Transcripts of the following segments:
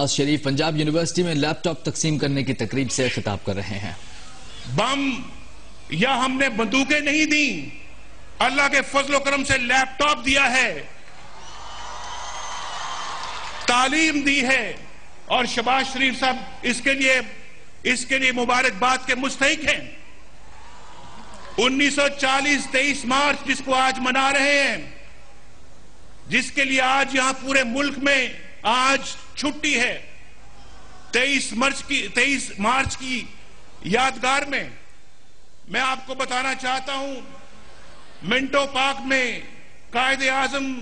Nawaz Sharif Punjab university में laptop तकसीम करने की तकरीब से खिताब कर रहे हैं। बम या हमने बंदूकें नहीं दी, अल्लाह के फजल करम से लैपटॉप दिया है, तालीम दी है और शहबाज शरीफ साहब इसके लिए मुबारकबाद के मुस्तहिक हैं। 1940 23 मार्च जिसको आज मना रहे हैं, जिसके लिए आज यहां पूरे मुल्क में आज छुट्टी है, 23 मार्च की यादगार में मैं आपको बताना चाहता हूं, मिंटो पार्क में कायदे आजम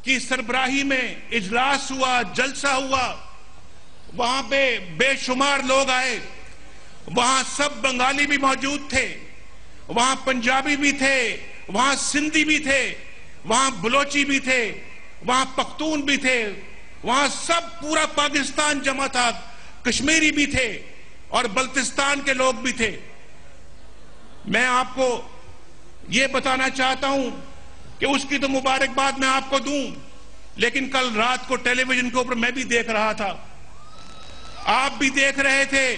की सरबराही में इजलास हुआ, जलसा हुआ, वहां पे बेशुमार लोग आए, वहां सब बंगाली भी मौजूद थे, वहां पंजाबी भी थे, वहां सिंधी भी थे, वहां बलोची भी थे, वहां पख्तून भी थे, वहां सब पूरा पाकिस्तान जमा था, कश्मीरी भी थे और बल्तिस्तान के लोग भी थे। मैं आपको यह बताना चाहता हूं कि उसकी तो मुबारकबाद मैं आपको दूं, लेकिन कल रात को टेलीविजन के ऊपर मैं भी देख रहा था, आप भी देख रहे थे,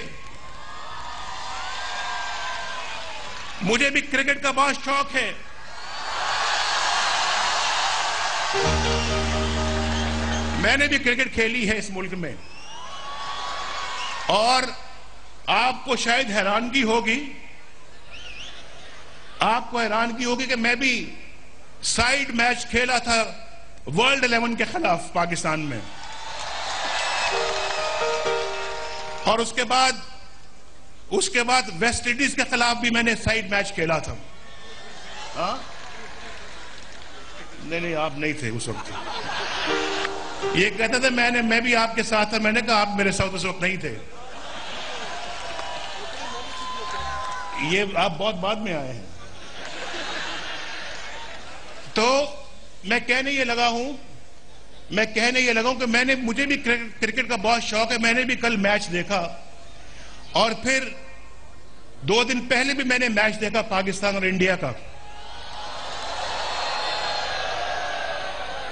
मुझे भी क्रिकेट का बहुत शौक है। मैंने भी क्रिकेट खेली है इस मुल्क में और आपको शायद हैरानगी होगी कि मैं भी साइड मैच खेला था वर्ल्ड 11 के खिलाफ पाकिस्तान में, और उसके बाद वेस्ट इंडीज के खिलाफ भी मैंने साइड मैच खेला था। नहीं आप नहीं थे उस वक्त। ये कहते थे मैं भी आपके साथ था, मैंने कहा आप मेरे साथ उस वक्त नहीं थे, ये आप बहुत बाद में आए हैं। तो मैं कहने ये लगा हूं कि मुझे भी क्रिकेट का बहुत शौक है। मैंने भी कल मैच देखा और फिर 2 दिन पहले भी मैंने मैच देखा पाकिस्तान और इंडिया का,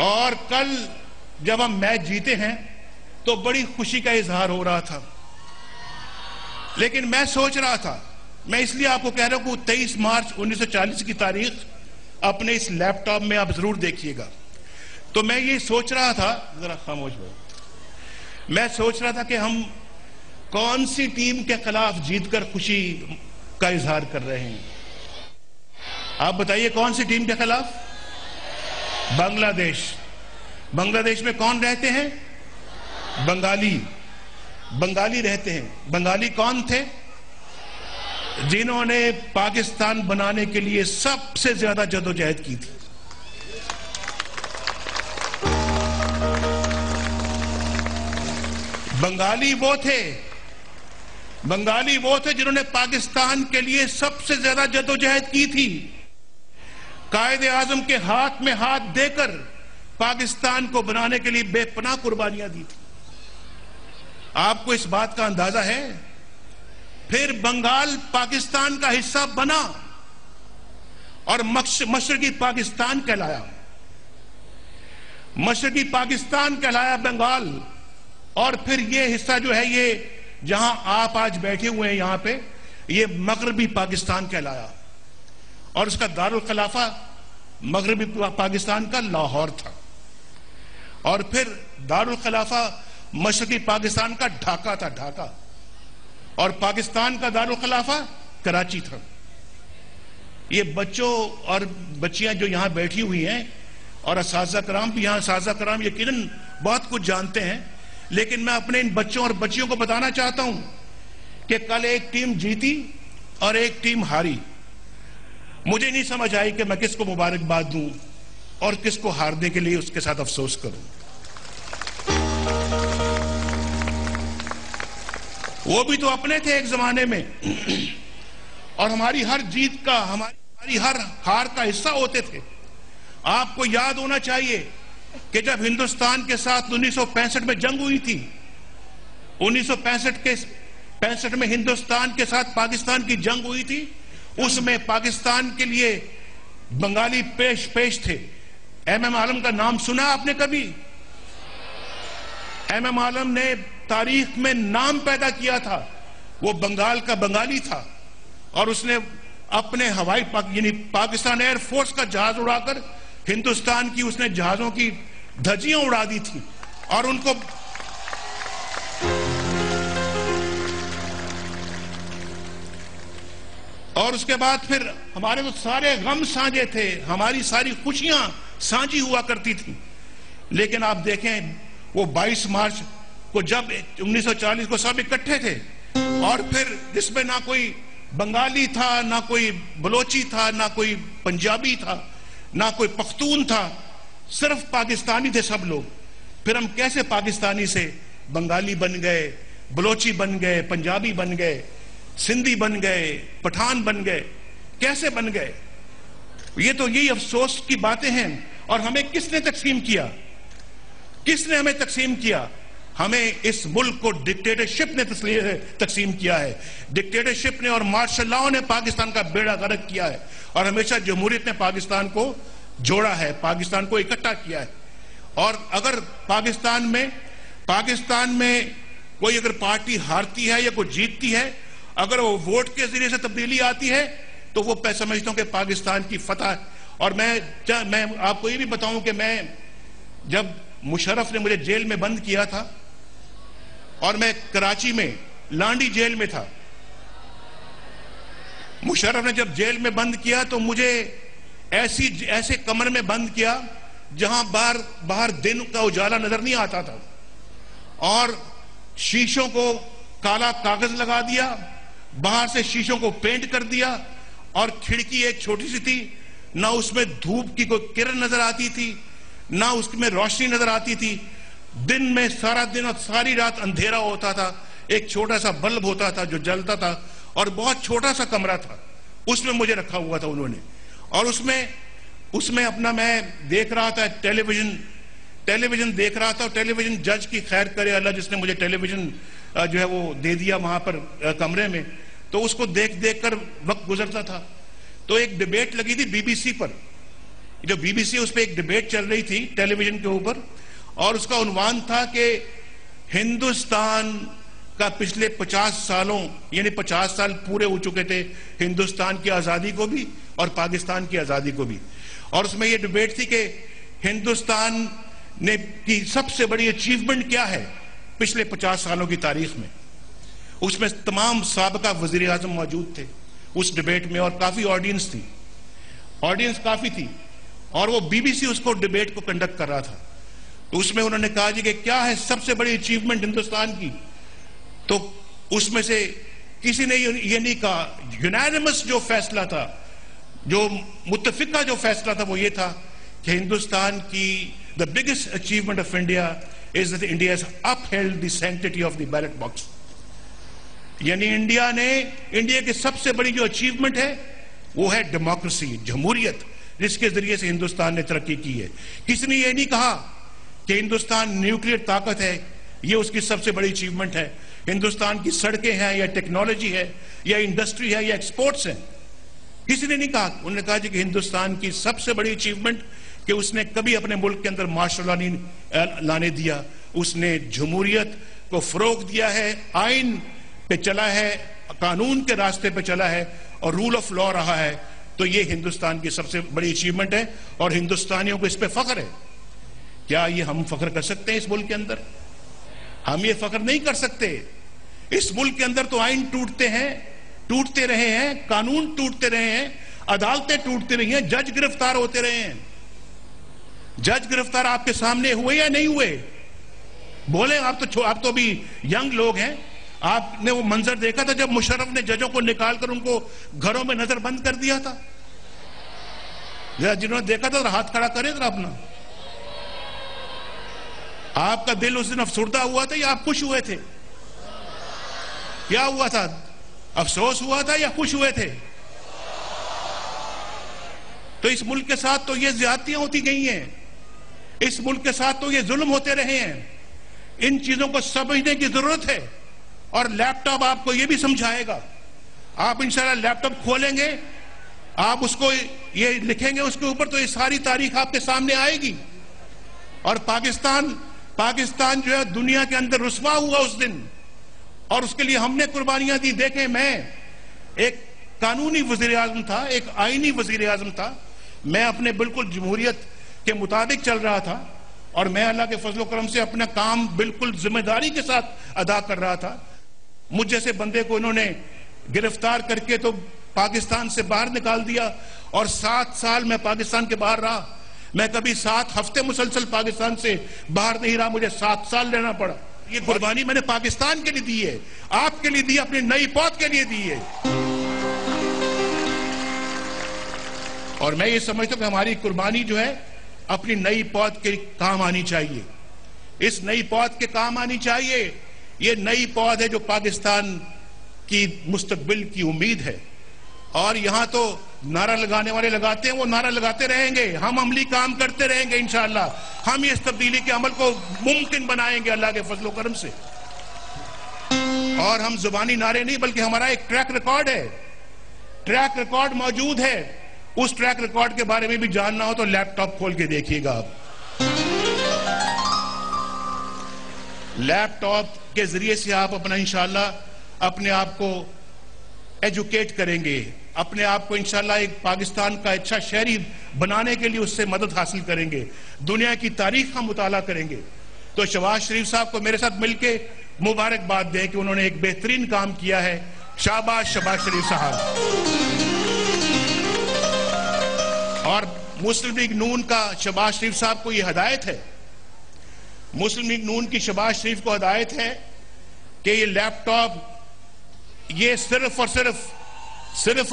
और कल जब हम मैच जीते हैं तो बड़ी खुशी का इजहार हो रहा था। लेकिन मैं सोच रहा था, मैं इसलिए आपको कह रहा हूं कि 23 मार्च 1940 की तारीख अपने इस लैपटॉप में आप जरूर देखिएगा। तो मैं ये सोच रहा था, जरा खामोश हो, मैं सोच रहा था कि हम कौन सी टीम के खिलाफ जीतकर खुशी का इजहार कर रहे हैं। आप बताइए कौन सी टीम के खिलाफ? बांग्लादेश में कौन रहते हैं? बंगाली रहते हैं। बंगाली कौन थे? जिन्होंने पाकिस्तान बनाने के लिए सबसे ज्यादा जदोजहद की थी। बंगाली वो थे जिन्होंने पाकिस्तान के लिए सबसे ज्यादा जदोजहद की थी, कायदे आजम के हाथ में हाथ देकर पाकिस्तान को बनाने के लिए बेपनाह कुर्बानियां दी थी। आपको इस बात का अंदाजा है? फिर बंगाल पाकिस्तान का हिस्सा बना और मशरकी पाकिस्तान कहलाया बंगाल, और फिर ये हिस्सा जो है, ये जहां आप आज बैठे हुए हैं यहां पे, ये मगरबी पाकिस्तान कहलाया, और उसका दारुल खिलाफा मगरबी पाकिस्तान का लाहौर था, और फिर दारुल खिलाफा मशरकी पाकिस्तान का ढाका था, ढाका, और पाकिस्तान का दारुल खिलाफा कराची था। ये बच्चों और बच्चियां जो यहां बैठी हुई हैं और असातिज़ा कराम भी, यहां असातिज़ा कराम यकीनन बहुत कुछ जानते हैं, लेकिन मैं अपने इन बच्चों और बच्चियों को बताना चाहता हूं कि कल एक टीम जीती और एक टीम हारी। मुझे नहीं समझ आई कि मैं किसको मुबारकबाद दूं और किसको हारने के लिए उसके साथ अफसोस करूं। वो भी तो अपने थे एक जमाने में, और हमारी हर जीत का, हमारी हर हार का हिस्सा होते थे। आपको याद होना चाहिए कि जब हिंदुस्तान के साथ 1965 में जंग हुई थी, 1965 में हिंदुस्तान के साथ पाकिस्तान की जंग हुई थी, उसमें पाकिस्तान के लिए बंगाली पेश थे। एमएम आलम का नाम सुना आपने कभी? MM आलम ने तारीख में नाम पैदा किया था। वो बंगाल का बंगाली था और उसने अपने हवाई यानी पाकिस्तान एयरफोर्स का जहाज उड़ाकर हिंदुस्तान की उसने जहाजों की धज्जियां उड़ा दी थी और उनको और उसके बाद फिर हमारे तो सारे गम साझे थे, हमारी सारी खुशियां साझी हुआ करती थी। लेकिन आप देखें वो 22 मार्च को जब 1940 को सब इकट्ठे थे और फिर जिसमें ना कोई बंगाली था, ना कोई बलोची था, ना कोई पंजाबी था, ना कोई पख्तून था, सिर्फ पाकिस्तानी थे सब लोग। फिर हम कैसे पाकिस्तानी से बंगाली बन गए, बलोची बन गए, पंजाबी बन गए, सिंधी बन गए, पठान बन गए, कैसे बन गए? ये तो यही अफसोस की बातें हैं। और हमें किसने तकसीम किया? किसने हमें तकसीम किया? हमें इस मुल्क को डिक्टेटरशिप ने तकसीम किया है। डिक्टेटरशिप ने और मार्शल लॉ ने पाकिस्तान का बेड़ा गर्क किया है और हमेशा जमहूरियत ने पाकिस्तान को जोड़ा है, पाकिस्तान को इकट्ठा किया है। और अगर पाकिस्तान में कोई अगर पार्टी हारती है या कोई जीतती है, अगर वो वोट के जरिए से तब्दीली आती है तो वो समझता हूं कि पाकिस्तान की फतह। और मैं आपको ये भी बताऊं कि मैं जब मुशर्रफ ने मुझे जेल में बंद किया था और मैं कराची में लांडी जेल में था, मुशर्रफ ने जब जेल में बंद किया तो मुझे ऐसे कमरे में बंद किया जहां बाहर दिन का उजाला नजर नहीं आता था और शीशों को काला कागज लगा दिया, बाहर से शीशों को पेंट कर दिया और खिड़की एक छोटी सी थी, ना उसमें धूप की कोई किरण नजर आती थी, ना उसमें रोशनी नजर आती थी। दिन में सारा दिन और सारी रात अंधेरा होता था। एक छोटा सा बल्ब होता था जो जलता था और बहुत छोटा सा कमरा था, उसमें मुझे रखा हुआ था उन्होंने। और उसमें अपना मैं देख रहा था टेलीविजन देख रहा था। और टेलीविजन जज की खैर करे अल्लाह, जिसने मुझे टेलीविजन जो है वो दे दिया वहां पर कमरे में, तो उसको देख कर वक्त गुजरता था। तो एक डिबेट लगी थी BBC पर, जो BBC उस पर एक डिबेट चल रही थी टेलीविजन के ऊपर और उसका उन्वान था कि हिंदुस्तान का पिछले 50 सालों यानी 50 साल पूरे हो चुके थे हिंदुस्तान की आजादी को भी और पाकिस्तान की आजादी को भी। और उसमें यह डिबेट थी कि हिंदुस्तान ने की सबसे बड़ी अचीवमेंट क्या है पिछले 50 सालों की तारीख में। उसमें तमाम साबका वजीर आजम मौजूद थे उस डिबेट में और काफी ऑडियंस काफी थी और वो BBC उसको डिबेट को कंडक्ट कर रहा था। तो उसमें उन्होंने कहा जी कि क्या है सबसे बड़ी अचीवमेंट हिंदुस्तान की, तो उसमें से किसी ने ये नहीं कहा। यूनानिमस जो फैसला था, जो मुत्तफिका जो फैसला था, वो ये था कि हिंदुस्तान की the biggest achievement of India is that India has upheld the sanctity of the ballot box. यानी इंडिया की सबसे बड़ी जो अचीवमेंट है वो है डेमोक्रेसी, जमहूरियत, जिसके जरिए से हिंदुस्तान ने तरक्की की है। किसी ने यह नहीं कहा कि हिंदुस्तान न्यूक्लियर ताकत है, ये उसकी सबसे बड़ी अचीवमेंट है। हिंदुस्तान की सड़कें हैं या टेक्नोलॉजी है या इंडस्ट्री है या एक्सपोर्ट्स हैं, किसी ने नहीं कहा। उन्होंने कहा कि हिंदुस्तान की सबसे बड़ी अचीवमेंट कि उसने कभी अपने मुल्क के अंदर मार्शल लॉ नहीं लाने दिया, उसने जमहूरियत को फरोग दिया है, आइन पे चला है, कानून के रास्ते पे चला है और रूल ऑफ लॉ रहा है। तो ये हिंदुस्तान की सबसे बड़ी अचीवमेंट है और हिंदुस्तानियों को इस पे फख्र है। क्या ये हम फख्र कर सकते हैं इस मुल्क के अंदर? हम ये फख्र नहीं कर सकते। इस मुल्क के अंदर तो आइन टूटते रहे हैं, कानून टूटते रहे हैं, अदालतें टूटती रही हैं, जज गिरफ्तार होते रहे हैं। जज गिरफ्तार आपके सामने हुए या नहीं हुए? बोले। आप तो अभी यंग लोग हैं, आपने वो मंजर देखा था जब मुशर्रफ ने जजों को निकालकर उनको घरों में नजर बंद कर दिया था? जिन्होंने देखा था हाथ खड़ा करे जरा अपना। आपका दिल उस दिन अफसुर्दा हुआ था या आप खुश हुए थे? क्या हुआ था? अफसोस हुआ था या खुश हुए थे? तो इस मुल्क के साथ तो ये ज्यादतियां होती गई हैं, इस मुल्क के साथ तो ये जुल्म होते रहे हैं। इन चीजों को समझने की जरूरत है और लैपटॉप आपको ये भी समझाएगा। आप इंशाल्लाह लैपटॉप खोलेंगे, आप उसको ये लिखेंगे उसके ऊपर, तो ये सारी तारीख आपके सामने आएगी। और पाकिस्तान पाकिस्तान जो है दुनिया के अंदर रुस्वा हुआ उस दिन, और उसके लिए हमने कुर्बानियां दी। देखें, मैं एक कानूनी वजीर आजम था, एक आईनी वजीर आजम था, मैं अपने बिल्कुल जमहूरियत के मुताबिक चल रहा था, और मैं अल्लाह के फजल करम से अपना काम बिल्कुल जिम्मेदारी के साथ अदा कर रहा था। मुझ जैसे बंदे को इन्होंने गिरफ्तार करके तो पाकिस्तान से बाहर निकाल दिया, और 7 साल मैं पाकिस्तान के बाहर रहा। मैं कभी 7 हफ्ते मुसलसल पाकिस्तान से बाहर नहीं रहा, मुझे 7 साल रहना पड़ा। ये कुर्बानी मैंने पाकिस्तान के लिए दी है, आपके लिए दी, अपनी नई पौध के लिए दी है। और मैं ये समझता हूं कि हमारी कुर्बानी जो है अपनी नई पौध के काम आनी चाहिए, इस नई पौध के काम आनी चाहिए। ये नई पौध है जो पाकिस्तान की मुस्तकबिल की उम्मीद है। और यहां तो नारा लगाने वाले लगाते हैं, वो नारा लगाते रहेंगे, हम अमली काम करते रहेंगे। इंशाअल्लाह हम इस तब्दीली के अमल को मुमकिन बनाएंगे अल्लाह के फजल करम से। और हम जुबानी नारे नहीं, बल्कि हमारा एक ट्रैक रिकॉर्ड है, ट्रैक रिकॉर्ड मौजूद है। उस ट्रैक रिकॉर्ड के बारे में भी जानना हो तो लैपटॉप खोल के देखिएगा आप। लैपटॉप के जरिए से आप अपना इंशाअल्लाह अपने आप को एजुकेट करेंगे, अपने आप को इंशाअल्लाह एक पाकिस्तान का अच्छा शहरी बनाने के लिए उससे मदद हासिल करेंगे, दुनिया की तारीख का मुताला करेंगे। तो शहबाज शरीफ साहब को मेरे साथ मिलके मुबारकबाद दें कि उन्होंने एक बेहतरीन काम किया है। शाबाश शहबाज शरीफ साहब। और मुस्लिम लीग नून का शहबाज शरीफ साहब को यह हिदायत है, मुस्लिम लीग नून की शहबाज शरीफ को हिदायत है कि ये लैपटॉप ये सिर्फ और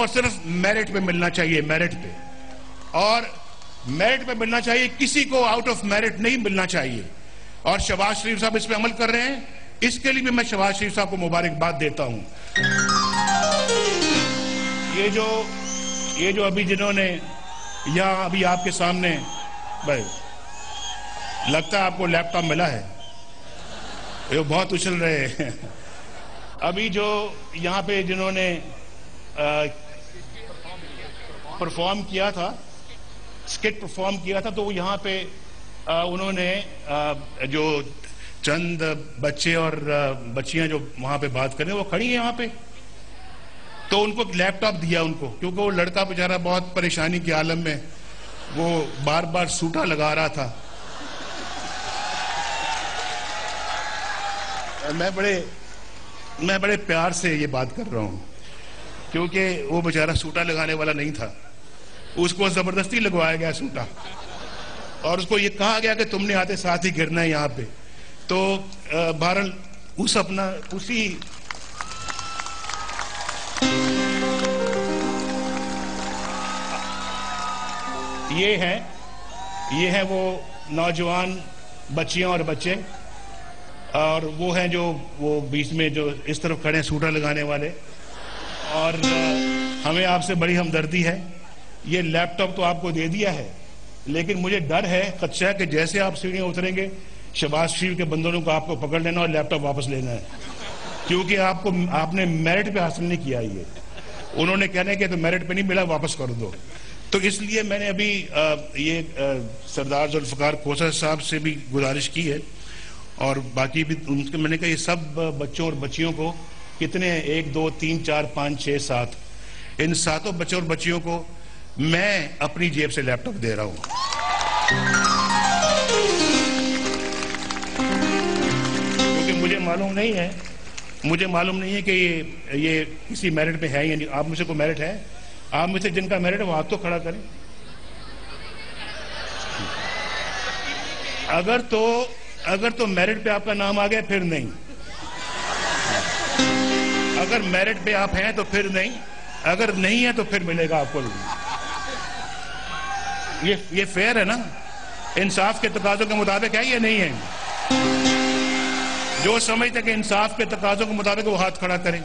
सिर्फ मेरिट पे मिलना चाहिए, मेरिट पे, और मेरिट पे मिलना चाहिए, किसी को आउट ऑफ मेरिट नहीं मिलना चाहिए। और शहबाज शरीफ साहब इस पे अमल कर रहे हैं, इसके लिए भी मैं शहबाज शरीफ साहब को मुबारकबाद देता हूं। ये जो अभी जिन्होंने यहां अभी आपके सामने, भाई लगता है आपको लैपटॉप मिला है, ये बहुत उछल रहे हैं। अभी जो यहां पे जिन्होंने परफॉर्म किया था, स्किट परफॉर्म किया था, तो वो यहां पे उन्होंने जो चंद बच्चे और बच्चियां जो वहां पे बात कर रहे हैं वो खड़ी हैं यहां पे, तो उनको लैपटॉप दिया उनको, क्योंकि वो लड़का बेचारा बहुत परेशानी के आलम में वो बार बार सूटा लगा रहा था। मैं बड़े प्यार से ये बात कर रहा हूं, क्योंकि वो बेचारा सूटा लगाने वाला नहीं था, उसको जबरदस्ती लगवाया गया सूटा, और उसको ये कहा गया कि तुमने आते साथ ही गिरना है यहां पे। तो बहरहाल उसी ये है वो नौजवान बच्चियां और बच्चे, और वो हैं जो वो बीच में जो इस तरफ खड़े हैं सूटा लगाने वाले। और हमें आपसे बड़ी हमदर्दी है। ये लैपटॉप तो आपको दे दिया है, लेकिन मुझे डर है, खदशा है कि जैसे आप सीढ़ियां उतरेंगे शहबाज शरीफ के बंदों को आपको पकड़ लेना और लैपटॉप वापस लेना है, क्योंकि आपने मेरिट पे हासिल नहीं किया। ये उन्होंने कहने के तो मेरिट पे नहीं मिला, वापस कर दो। तो इसलिए मैंने अभी सरदार जुल्फकार खोसर साहब से भी गुजारिश की है, और बाकी भी उनके, मैंने कहा ये सब बच्चों और बच्चियों को कितने 1 2 3 4 5 6 7 इन 7 बच्चों और बच्चियों को मैं अपनी जेब से लैपटॉप दे रहा हूं, क्योंकि मुझे मालूम नहीं है कि ये किसी मेरिट पे है या नहीं। आप मुझे कोई मेरिट है? आप मुझे जिनका मेरिट है वो हाथ तो खड़ा करें। अगर तो मेरिट पे आपका नाम आ गया फिर नहीं, अगर मेरिट पे आप हैं तो फिर नहीं, अगर नहीं है तो फिर मिलेगा आपको। ये फेयर है ना? इंसाफ के तकाजों के मुताबिक है या नहीं है? जो समझते कि इंसाफ के तकाजों के मुताबिक वो हाथ खड़ा करें,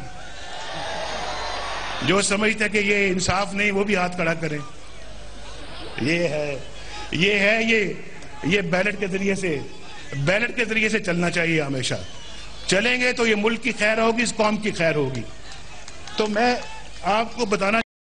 जो समझते कि ये इंसाफ नहीं वो भी हाथ खड़ा करें। ये बैलेट के जरिए से चलना चाहिए। हमेशा चलेंगे तो ये मुल्क की खैर होगी, इस कौम की खैर होगी। तो मैं आपको बताना